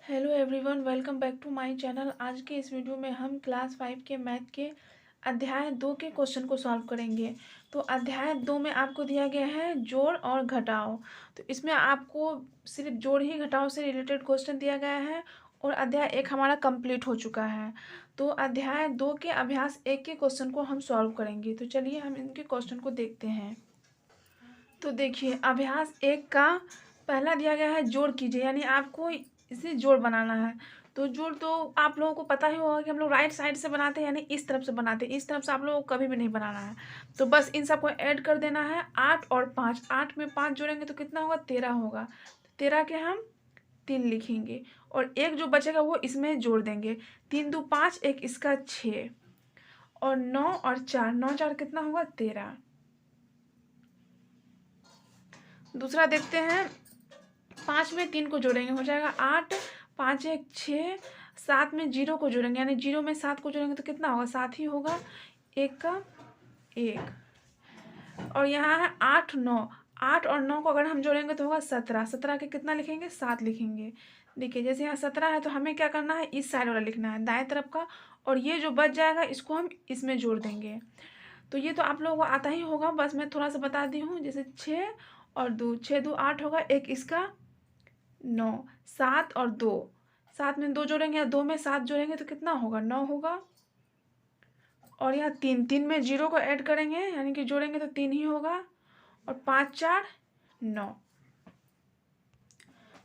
Hello everyone, welcome back to my channel. आज के इस वीडियो में हम क्लास 5 के मैथ के अध्याय 2 के क्वेश्चन को सॉल्व करेंगे। तो अध्याय 2 में आपको दिया गया है जोड़ और घटाओ। तो इसमें आपको सिर्फ जोड़ ही घटाओ से रिलेटेड क्वेश्चन दिया गया है और अध्याय 1 हमारा कंप्लीट हो चुका है। तो अध्याय 2 के अभ्यास 1 के क्वेश्चन को हम सॉल्व करेंगे। तो चलिए हम इनके क्वेश्चन को देखते हैं। तो देखिए, अभ्यास 1 का पहला दिया गया है जोड़ कीजिए, यानी आपको इसे जोड़ बनाना है। तो जोड़ तो आप लोगों को पता ही होगा कि हम लोग राइट साइड से बनाते हैं, यानी इस तरफ से बनाते हैं। इस तरफ से आप लोगों को कभी भी नहीं बनाना है। तो बस इन सबको ऐड कर देना है। 8 और 5, 8 में 5 जोड़ेंगे तो कितना होगा? 13 होगा। 13 के हम 3 लिखेंगे और एक जो बचेगा वो इसमें जोड़ देंगे। 3 दूँ 5, एक इसका 6 और 9 और 4, 9 4 कितना होगा? 13। दूसरा देखते हैं। 5 में 3 को जोड़ेंगे, हो जाएगा 8, 5 एक 6, 7 में 0 को जोड़ेंगे, यानी 0 में 7 को जोड़ेंगे तो कितना होगा? 7 ही होगा। एक का 1 और यहाँ है 8 9, 8 और 9 को अगर हम जोड़ेंगे तो होगा 17। 17 के कितना लिखेंगे? 7 लिखेंगे। देखिए, जैसे यहाँ 17 है तो हमें क्या करना है? इस साइड वाला लिखना है, दाएं तरफ का, और ये जो बच जाएगा इसको हम इसमें जोड़ देंगे। तो ये तो आप लोगों को आता ही होगा, बस मैं थोड़ा सा बता दी हूँ। जैसे 6 और 2, 6 2 8 होगा, एक इसका 9, 7 और 2, 7 में 2 जोड़ेंगे या 2 में 7 जोड़ेंगे तो कितना होगा? 9 होगा। और यहाँ 3, 3 में 0 को ऐड करेंगे, यानी कि जोड़ेंगे तो 3 ही होगा। और 5 4 9।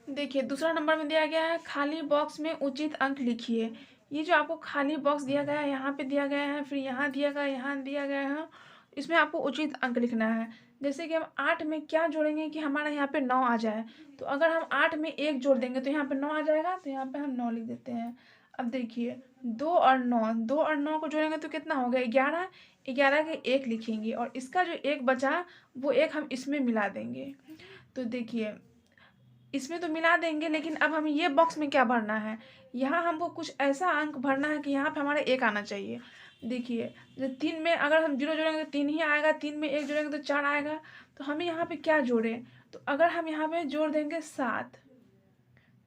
देखिए, दूसरा नंबर में दिया गया है खाली बॉक्स में उचित अंक लिखिए। ये जो आपको खाली बॉक्स दिया गया है, यहाँ पे दिया गया है, फिर यहाँ दिया गया, यहाँ दिया गया है, इसमें आपको उचित अंक लिखना है। जैसे कि हम 8 में क्या जोड़ेंगे कि हमारा यहाँ पे 9 आ जाए। तो अगर हम 8 में 1 जोड़ देंगे तो यहाँ पे 9 आ जाएगा, तो यहाँ पे हम 9 लिख देते हैं। अब देखिए, 2 और 9, 2 और 9 को जोड़ेंगे तो कितना हो गया? 11, 11 के 1 लिखेंगे और इसका जो 1 बचा वो 1 हम इसमें मिला देंगे। तो देखिए, इसमें तो मिला देंगे, लेकिन अब हमें ये बॉक्स में क्या भरना है? यहाँ हमको कुछ ऐसा अंक भरना है कि यहाँ पे हमारा 1 आना चाहिए। देखिए, जो 3 में अगर हम 0 जोड़ेंगे तो 3 ही आएगा, 3 में 1 जोड़ेंगे तो 4 आएगा। तो हमें यहाँ पे क्या जोड़ें? तो अगर हम यहाँ पे जोड़ देंगे 7,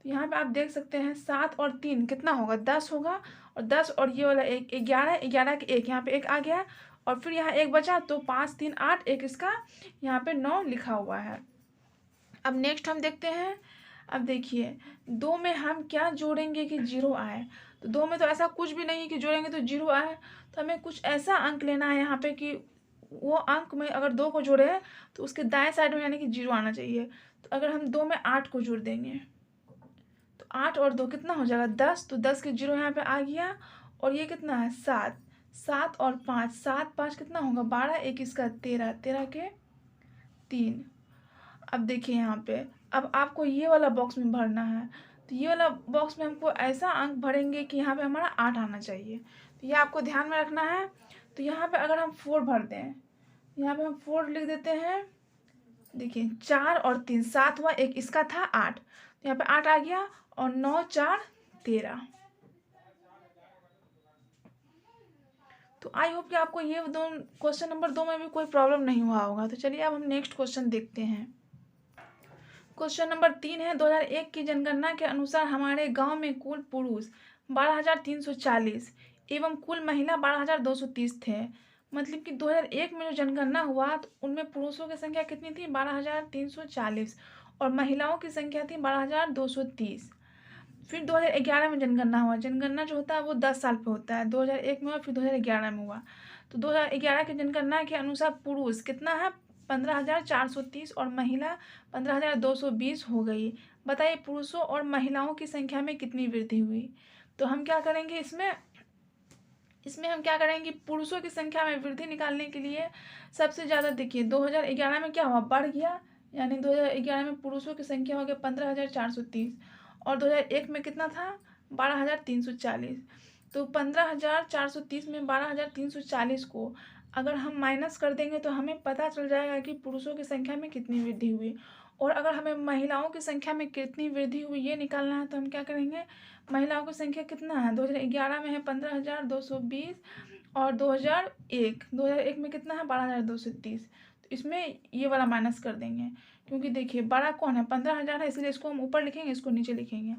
तो यहाँ पे आप देख सकते हैं 7 और 3 कितना होगा? 10 होगा। और 10 और ये वाला 1, 11, 11 के 1, यहाँ पे 1 आ गया। और फिर यहाँ 1 बचा, तो 5 3 8, एक इसका यहाँ पे 9 लिखा हुआ है। अब नेक्स्ट हम देखते हैं। अब देखिए, 2 में हम क्या जोड़ेंगे कि 0 आए? तो 2 में तो ऐसा कुछ भी नहीं है कि जोड़ेंगे तो 0 आए। तो हमें कुछ ऐसा अंक लेना है यहाँ पे कि वो अंक में अगर 2 को जोड़े तो उसके दाएं साइड में यानी कि 0 आना चाहिए। तो अगर हम 2 में 8 को जोड़ देंगे तो 8 और 2 कितना हो जाएगा? 10। तो 10 के 0 यहाँ पे आ गया। और ये कितना है? 7, 7 और 5, 7 5 कितना होगा? 12, एक इसका 13, 13 के 3। अब देखिए यहाँ पे, अब आपको ये वाला बॉक्स में भरना है। तो ये वाला बॉक्स में हमको ऐसा अंक भरेंगे कि यहाँ पे हमारा 8 आना चाहिए। तो ये आपको ध्यान में रखना है। तो यहाँ पे अगर हम 4 भर दें, यहाँ पे हम 4 लिख देते हैं। देखिए, 4 और 3, 7 हुआ, एक इसका था 8, तो यहाँ पे 8 आ गया। और 9 4 13। तो आई होप कि आपको ये दो क्वेश्चन नंबर 2 में भी कोई प्रॉब्लम नहीं हुआ होगा। तो चलिए अब हम नेक्स्ट क्वेश्चन देखते हैं। क्वेश्चन नंबर 3 है, 2001 की जनगणना के अनुसार हमारे गांव में कुल पुरुष 12,340 एवं कुल महिला 12,230 थे। मतलब कि 2001 में जो जनगणना हुआ तो उनमें पुरुषों की संख्या कितनी थी? 12,340 और महिलाओं की संख्या थी 12,230। फिर 2011 में जनगणना हुआ। जनगणना जो होता है वो 10 साल पे होता है। 2001 में हुआ, फिर 2011 में हुआ। तो 2011 की जनगणना के अनुसार पुरुष कितना है? 15,430 और महिला 15,220 हो गई। बताइए पुरुषों और महिलाओं की संख्या में कितनी वृद्धि हुई? तो हम क्या करेंगे इसमें? इसमें हम क्या करेंगे? पुरुषों की संख्या में वृद्धि निकालने के लिए सबसे ज़्यादा देखिए 2011 में क्या हुआ? बढ़ गया, यानी 2011 में पुरुषों की संख्या हो गया 15,430 और 2001 में कितना था? 12,340। तो 15,430 में 12,340 को अगर हम माइनस कर देंगे तो हमें पता चल जाएगा कि पुरुषों की संख्या में कितनी वृद्धि हुई। और अगर हमें महिलाओं की संख्या में कितनी वृद्धि हुई ये निकालना है तो हम क्या करेंगे? महिलाओं की संख्या कितना है? 2011 में है 15,220 और 2001 में कितना है? 12,230। तो इसमें ये वाला माइनस कर देंगे, क्योंकि देखिए बड़ा कौन है, 15,000 है, इसलिए इसको हम ऊपर लिखेंगे, इसको नीचे लिखेंगे,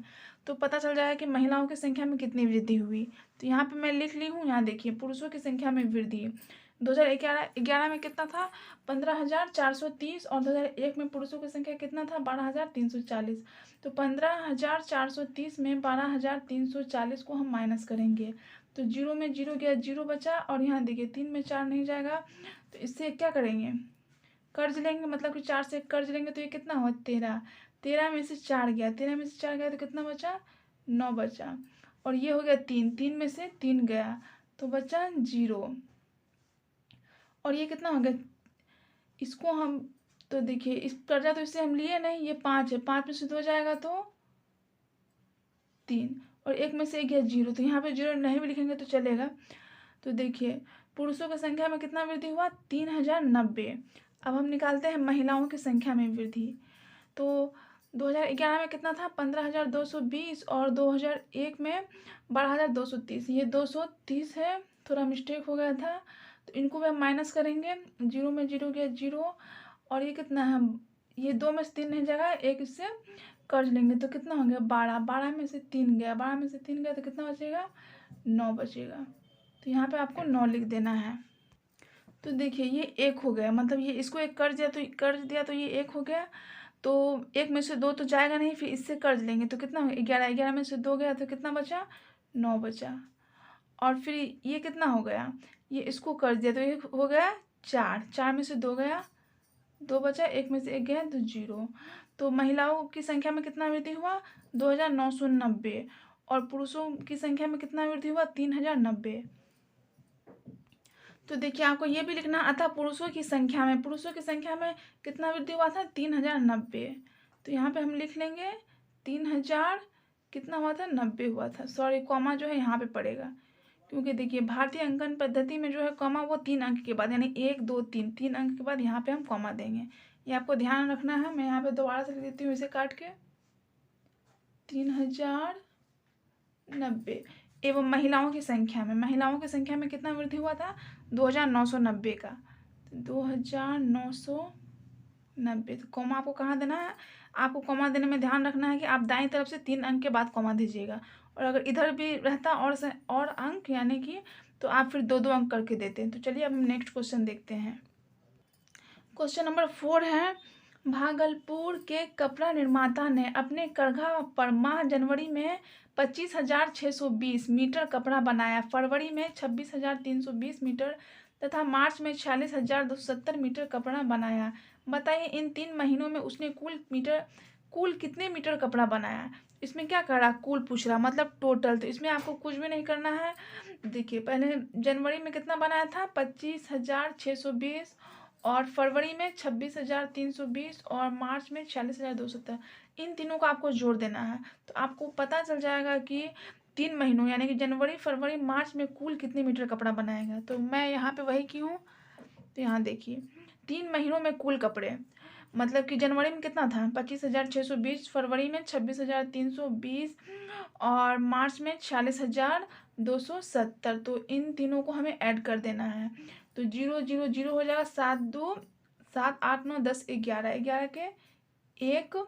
तो पता चल जाएगा कि महिलाओं की संख्या में कितनी वृद्धि हुई। तो यहाँ पे मैं लिख ली हूँ। यहाँ देखिए पुरुषों की संख्या में वृद्धि 2011 में कितना था, 15,430, और 2001 में पुरुषों की संख्या कितना था, 12,340। तो 15,430 में 12,340 को हम माइनस करेंगे, तो जीरो में जीरो गया, जीरो बचा, और यहाँ देखिए 3 में 4 नहीं जाएगा, तो इससे क्या करेंगे, कर्ज लेंगे, मतलब कि 4 से कर्ज लेंगे, तो ये कितना हुआ, 13। 13 में से 4 गया, 13 में से 4 गया, तो कितना बचा, 9 बचा, और ये हो गया 3, 3 में से 3 गया, तो बचा 0, और ये कितना हो गया, इसको हम, तो देखिए इस कर्जा तो इससे हम लिए नहीं, ये 5 है, 5 में से 2 जाएगा तो 3, और 1 में से 1 गया 0, तो यहाँ पे 0 नहीं भी लिखेंगे तो चलेगा। तो देखिए पुरुषों की संख्या में कितना वृद्धि हुआ, 3090। अब हम निकालते हैं महिलाओं की संख्या में वृद्धि। तो 2011 में कितना था, 15,220, और 2001 में 12,230। ये 230 है, थोड़ा मिस्टेक हो गया था, तो इनको भी हम माइनस करेंगे, जीरो में जीरो गया जीरो, और ये कितना है, ये 2 में से 3 नहीं जाएगा, 1 इससे कर्ज लेंगे, तो कितना हो गया, 12। 12 में से 3 गया, 12 में से 3 गया, तो कितना बचेगा, 9 बचेगा। तो यहाँ पे आपको 9 लिख देना है। तो देखिए ये 1 हो गया, मतलब ये इसको एक कर्ज दिया तो ये 1 हो गया, तो 1 में से 2 तो जाएगा नहीं, फिर इससे कर्ज लेंगे, तो कितना हो गया, 11। 11 में से 2 गया, तो कितना बचा, 9 बचा, और फिर ये कितना हो गया, ये इसको कर्ज दिया, तो ये हो गया 4। 4 में से 2 गया, 2 बचा, 1 में से 1 गया, तो 0। तो महिलाओं की संख्या में कितना वृद्धि हुआ, 2,990, और पुरुषों की संख्या में कितना वृद्धि हुआ, 3,090। तो देखिए आपको ये भी लिखना आता, पुरुषों की संख्या में कितना वृद्धि हुआ था, 3,090। तो यहाँ पे हम लिख लेंगे 3,000 कितना हुआ था, 90 हुआ था। सॉरी, कॉमा जो है यहाँ पे पड़ेगा, क्योंकि देखिए भारतीय अंकन पद्धति में जो है कॉमा वो 3 अंक के बाद, यानी 1 2 3, 3 अंक के बाद यहाँ पे हम कॉमा देंगे। ये आपको ध्यान रखना है। मैं यहाँ पे दोबारा से लिख देती हूँ इसे काट के, 3,090। एवं महिलाओं की संख्या में कितना वृद्धि हुआ था, 2,990 का, 2,990। तो कॉमा आपको कहाँ देना है, आपको कॉमा देने में ध्यान रखना है कि आप दाईं तरफ से 3 अंक के बाद कॉमा दीजिएगा, और अगर इधर भी रहता और अंक यानी कि, तो आप फिर 2 2 अंक करके देते हैं। तो चलिए अब हम नेक्स्ट क्वेश्चन देखते हैं। क्वेश्चन नंबर 4 है, भागलपुर के कपड़ा निर्माता ने अपने करघा पर माह जनवरी में 25,620 मीटर कपड़ा बनाया, फरवरी में 26,320 मीटर तथा मार्च में 46,270 मीटर कपड़ा बनाया। बताइए इन 3 महीनों में उसने कुल कितने मीटर कपड़ा बनाया। इसमें क्या कर रहा, कुल पूछ रहा, मतलब टोटल। तो इसमें आपको कुछ भी नहीं करना है। देखिए पहले जनवरी में कितना बनाया था, 25,620, और फरवरी में 26,320, और मार्च में 46,270। इन तीनों को आपको जोड़ देना है, तो आपको पता चल जाएगा कि 3 महीनों यानी कि जनवरी फरवरी मार्च में कुल कितने मीटर कपड़ा बनाएगा। तो मैं यहाँ पे वही की हूँ। तो यहाँ देखिए 3 महीनों में कुल कपड़े, मतलब कि जनवरी में कितना था, 25,620, फरवरी में 26,320, और मार्च में 46,270। तो इन तीनों को हमें ऐड कर देना है। तो 0 0 0 हो जाएगा, 7 2 7 8 9 10 11, 11 के 1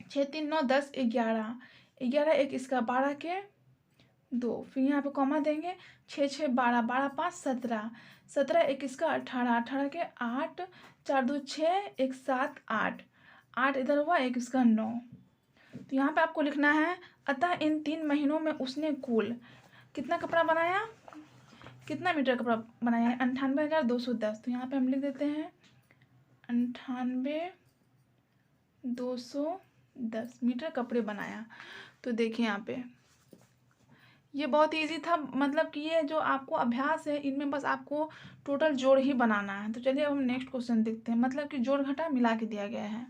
6 3 9 10 11, 11 1 इसका 12 के 2, फिर यहाँ पे कॉमा देंगे, 6 6 12, 12 5 17, 17 1 इसका 18, 18 के 8, 4 2 6 1 7 8, 8 इधर हुआ, 1 इसका 9। तो यहाँ पे आपको लिखना है, अतः इन 3 महीनों में उसने कुल कितना कपड़ा बनाया, कितना मीटर कपड़ा बनाया है, 98,210। तो यहाँ पे हम लिख देते हैं 98,210 मीटर कपड़े बनाया। तो देखिए यहाँ पे ये बहुत इजी था, मतलब कि ये जो आपको अभ्यास है इनमें बस आपको टोटल जोड़ ही बनाना है। तो चलिए अब हम नेक्स्ट क्वेश्चन देखते हैं, मतलब कि जोड़ घटा मिला के दिया गया है।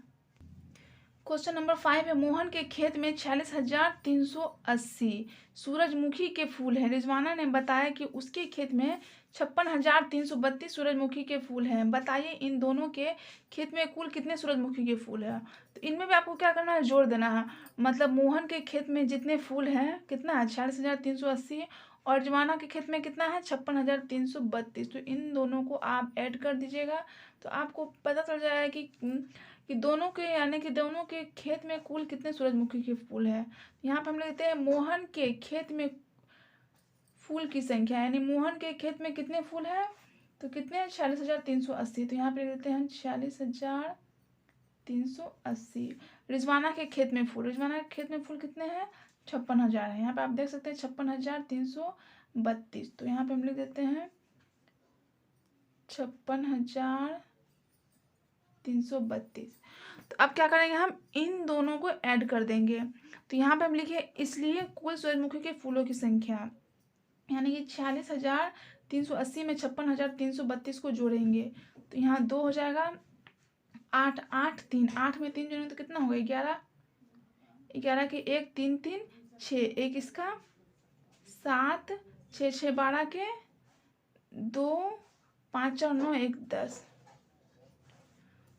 क्वेश्चन नंबर 5 है, मोहन के खेत में 46,380 सूरजमुखी के फूल हैं। रिजवाना ने बताया कि उसके खेत में 56,332 सूरजमुखी के फूल हैं। बताइए इन दोनों के खेत में कुल कितने सूरजमुखी के फूल हैं। तो इनमें भी आपको क्या करना है, जोड़ देना है। मतलब मोहन के खेत में जितने फूल हैं कितना है, 46,380, और रिजवाना के खेत में कितना है 56,332। तो इन दोनों को आप ऐड कर दीजिएगा तो आपको पता चल जाएगा कि दोनों के यानी कि दोनों के खेत में कुल कितने सूरजमुखी के फूल है। यहाँ पर हम लेते हैं मोहन के खेत में फूल की संख्या, यानी मोहन के खेत में कितने फूल हैं तो कितने हैं 46,380। तो यहाँ पे लेते हैं 46,380। रिजवाना के खेत में फूल, रिजवाना के खेत में फूल कितने हैं 56,000 है। यहाँ पे आप देख सकते हैं 56,332। तो यहाँ पे हम लिख देते हैं 56,332। तो अब क्या करेंगे, हम इन दोनों को ऐड कर देंगे। तो यहाँ पे हम लिखे इसलिए कुल सूरजमुखी के फूलों की संख्या, यानी कि 46,380 में 56,332 को जोड़ेंगे तो यहाँ 2 हो जाएगा, 8 8 3, 8 में 3 जोड़ेंगे तो कितना होगा 11, 11 के 1 3 3 6, एक इसका 7 6 6 12 के 2 5 और 9 1 10।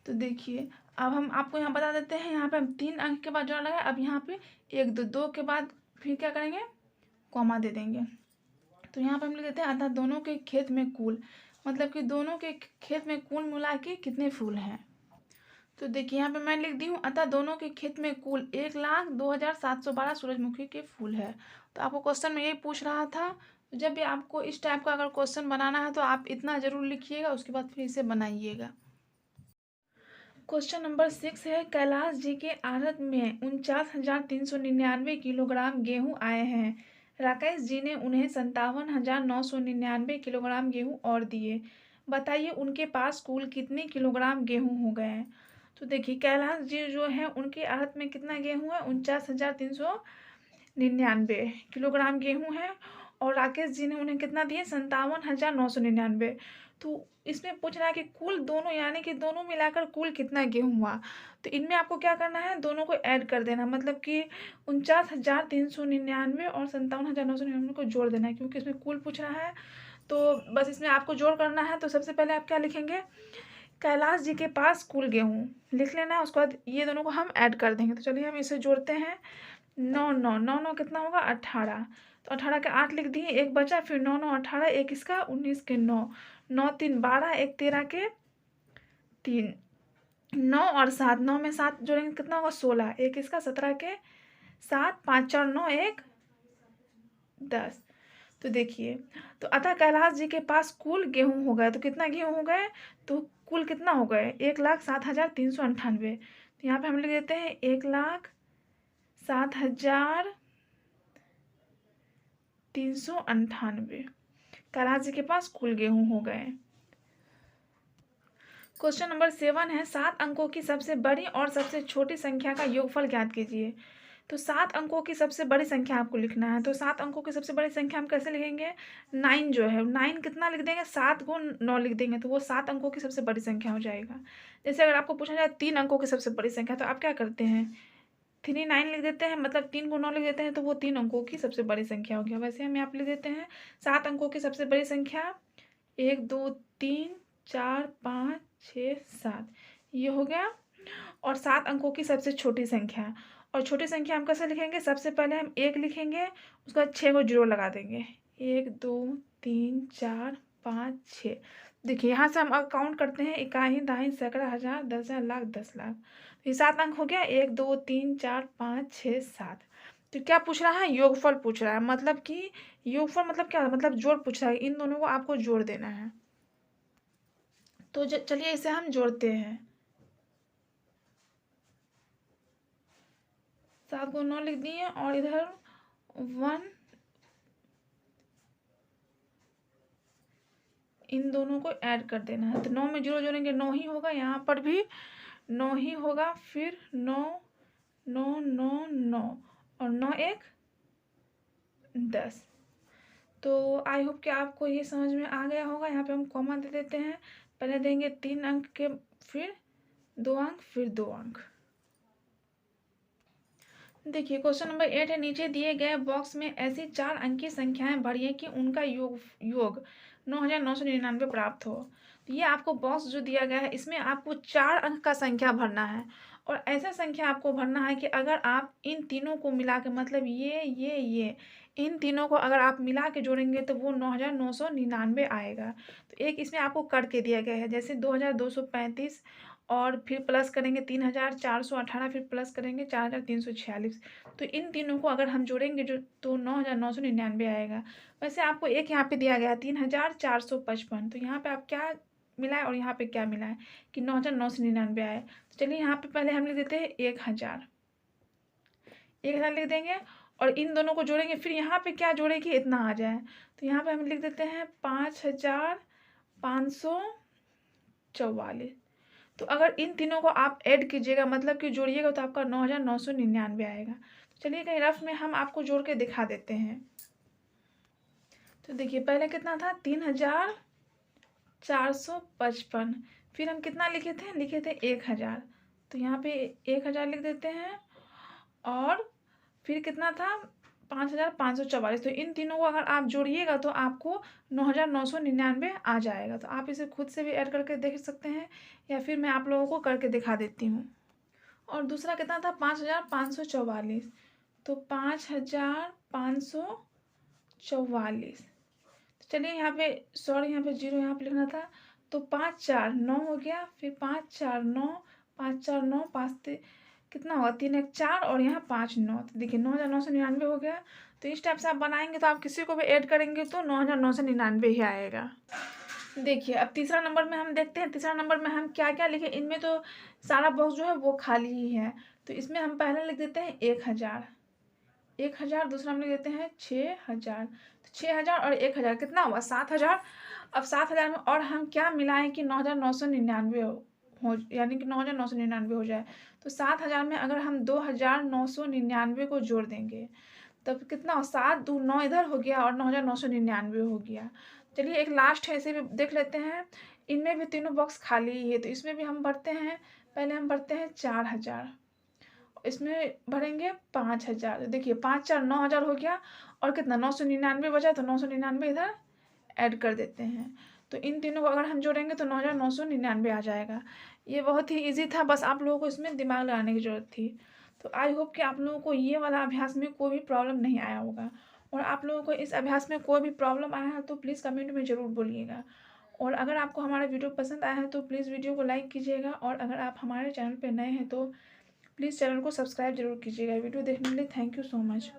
तो देखिए अब हम आपको यहाँ बता देते हैं, यहाँ पे हम 3 अंक के बाद जोड़ा लगाए, अब यहाँ पे 1 2 2 के बाद फिर क्या करेंगे कॉमा दे देंगे। तो यहाँ पे हम लिख देते हैं अतः दोनों के खेत में कुल, मतलब कि दोनों के खेत में कुल मिला के कितने फूल हैं। तो देखिए यहाँ पे मैं लिख दी हूँ अतः दोनों के खेत में कुल 1,02,712 सूरजमुखी के फूल है। तो आपको क्वेश्चन में यही पूछ रहा था। तो जब भी आपको इस टाइप का अगर क्वेश्चन बनाना है तो आप इतना जरूर लिखिएगा, उसके बाद फिर इसे बनाइएगा। क्वेश्चन नंबर 6 है, कैलाश जी के आढ़त में 49,399 किलोग्राम गेहूं आए हैं। राकेश जी ने उन्हें 57,999 किलोग्राम गेहूं और दिए। बताइए उनके पास कुल कितने किलोग्राम गेहूं हो गए हैं। तो देखिए कैलाश जी जो है उनके आढ़त में कितना गेहूं है 49,399 किलोग्राम गेहूं है, और राकेश जी ने उन्हें कितना दिए 57,999। तो इसमें पूछ रहा है कि कुल दोनों यानी कि दोनों मिलाकर कुल कितना गेहूं हुआ। तो इनमें आपको क्या करना है दोनों को ऐड कर देना, मतलब कि 49,399 और 57,999 को जोड़ देना है, क्योंकि इसमें कुल पूछ रहा है। तो बस इसमें आपको जोड़ करना है। तो सबसे पहले आप क्या लिखेंगे, कैलाश जी के पास कुल गेहूं लिख लेना है, उसके बाद ये दोनों को हम ऐड कर देंगे। तो चलिए हम इसे जोड़ते हैं। 9 9 9 9 कितना होगा 18। तो 18 के 8 लिख दिए, एक बचा, फिर 9 9 18, एक इसका 19 के 9 9 3 12, एक 13 के 3 9 और 7, 9 में 7 जोड़ेंगे कितना होगा 16, एक इसका 17 के 7 5 और 9 1 10। तो देखिए तो अतः कैलाश जी के पास कुल गेहूं हो गए, तो कितना गेहूं हो गए तो कुल कितना हो गए 1,07,398। तो यहाँ पे हम लिख देते हैं 1,07,398 कैलाश जी के पास कुल गेहूं हो गए। क्वेश्चन नंबर 7 है, 7 अंकों की सबसे बड़ी और सबसे छोटी संख्या का योगफल ज्ञात कीजिए। तो 7 अंकों की सबसे बड़ी संख्या आपको लिखना है। तो 7 अंकों की सबसे बड़ी संख्या हम कैसे लिखेंगे, 9 जो है 9 कितना लिख देंगे 7 को 9 लिख देंगे, तो वो 7 अंकों की सबसे बड़ी संख्या हो जाएगा। जैसे अगर आपको पूछा जाए 3 अंकों की सबसे बड़ी संख्या, तो आप क्या करते हैं 3 9 लिख देते हैं, मतलब 3 को 9 लिख देते हैं, तो वो 3 अंकों की सबसे बड़ी संख्या हो गया। वैसे हम यहाँ पे लिख देते हैं 7 अंकों की सबसे बड़ी संख्या 1 2 3 4 5 6 7, ये हो गया। और 7 अंकों की सबसे छोटी संख्या, और छोटी संख्या हम कैसे लिखेंगे, सबसे पहले हम 1 लिखेंगे, उसके बाद 6 को 0 लगा देंगे, 1 2 3 4 5 6। देखिए यहाँ से हम काउंट करते हैं, इकाई दहाई सैकड़ा हज़ार 10,000 लाख 10 लाख। तो ये 7 अंक हो गया, 1 2 3 4 5 6 7। तो क्या पूछ रहा है योगफल पूछ रहा है, मतलब कि योगफल मतलब क्या, मतलब जोड़ पूछ रहा है, इन दोनों को आपको जोड़ देना है। तो चलिए इसे हम जोड़ते हैं। 7 को 9 लिख दिए और इधर 1, इन दोनों को ऐड कर देना है। तो 9 में 0 जोड़ेंगे 9 ही होगा, यहाँ पर भी 9 ही होगा, फिर 9 9 9 9 और 9 1 10। तो आई होप कि आपको ये समझ में आ गया होगा। यहाँ पे हम कॉमा दे देते हैं, पहले देंगे 3 अंक के, फिर 2 अंक, फिर 2 अंक। देखिए क्वेश्चन नंबर 8 है, नीचे दिए गए बॉक्स में ऐसी 4 अंकीय संख्याएं भरिए कि उनका योग 9,999 प्राप्त हो। तो ये आपको बॉक्स जो दिया गया है इसमें आपको 4 अंक का संख्या भरना है, और ऐसा संख्या आपको भरना है कि अगर आप इन तीनों को मिला के मतलब ये इन तीनों को अगर आप मिला के जोड़ेंगे तो वो 9,999 आएगा। तो एक इसमें आपको करके दिया गया है, जैसे 2,235 और फिर प्लस करेंगे 3,418, फिर प्लस करेंगे 4,346। तो इन तीनों को अगर हम जोड़ेंगे जो तो 9,999 आएगा। वैसे आपको एक यहाँ पे दिया गया है 3,455, तो यहाँ पे आप क्या मिलाए और यहाँ पे क्या मिलाए कि 9,999 आए। तो चलिए यहाँ पे पहले हम लिख देते हैं 1,000, 1,000 लिख देंगे और इन दोनों को जोड़ेंगे, फिर यहाँ पे क्या जोड़े कि इतना आ जाए। तो यहाँ पे हम लिख देते हैं 5,544। तो अगर इन तीनों को आप ऐड कीजिएगा मतलब कि जोड़िएगा तो आपका 9,999 आएगा। तो चलिए कहीं रफ में हम आपको जोड़ के दिखा देते हैं। तो देखिए पहले कितना था 3,455, फिर हम कितना लिखे थे 1,000। तो यहाँ पे 1,000 लिख देते हैं और फिर कितना था 5,544। तो इन तीनों को अगर आप जोड़िएगा तो आपको 9,999 आ जाएगा। तो आप इसे खुद से भी ऐड करके देख सकते हैं या फिर मैं आप लोगों को करके दिखा देती हूँ। और दूसरा कितना था 5,544, तो 5,544। चलिए यहाँ पे सॉरी यहाँ पे जीरो यहाँ पे लिखना था। तो 5,4,9 हो गया, फिर 5,4,9, 5,4,9, कितना होगा 3,1,4 और यहाँ 5,9। तो देखिए 9,999 हो गया। तो इस टाइप से आप बनाएंगे तो आप किसी को भी ऐड करेंगे तो 9,999 ही आएगा। देखिए अब तीसरा नंबर में हम देखते हैं, तीसरा नंबर में हम क्या क्या लिखे। इनमें तो सारा बॉक्स जो है वो खाली ही है। तो इसमें हम पहले लिख देते हैं 1,000, 1,000। दूसरा हम लिख देते हैं 6,000। तो 6,000 और 1,000 कितना हुआ 7,000। अब 7,000 में और हम क्या मिलाएं कि 9,999 हो यानी कि 9,999 हो जाए। तो 7,000 में अगर हम 2,999 को जोड़ देंगे तब कितना हो 7 2 9 इधर हो गया और 9,999 हो गया। चलिए एक लास्ट है, इसे भी देख लेते हैं। इनमें भी तीनों बॉक्स खाली ही है तो इसमें भी हम भरते हैं। पहले हम भरते हैं 4,000, इसमें भरेंगे 5,000। देखिए 5,4,9,000 हो गया और कितना 999 बचा, तो 999 इधर ऐड कर देते हैं। तो इन तीनों को अगर हम जोड़ेंगे तो 9,999 आ जाएगा। ये बहुत ही इजी था, बस आप लोगों को इसमें दिमाग लगाने की ज़रूरत थी। तो आई होप कि आप लोगों को ये वाला अभ्यास में कोई भी प्रॉब्लम नहीं आया होगा। और आप लोगों को इस अभ्यास में कोई भी प्रॉब्लम आया है तो प्लीज़ कमेंट में ज़रूर बोलिएगा। और अगर आपको हमारा वीडियो पसंद आया है तो प्लीज़ वीडियो को लाइक कीजिएगा। और अगर आप हमारे चैनल पर नए हैं तो प्लीज़ चैनल को सब्सक्राइब जरूर कीजिएगा। वीडियो देखने के लिए थैंक यू सो मच।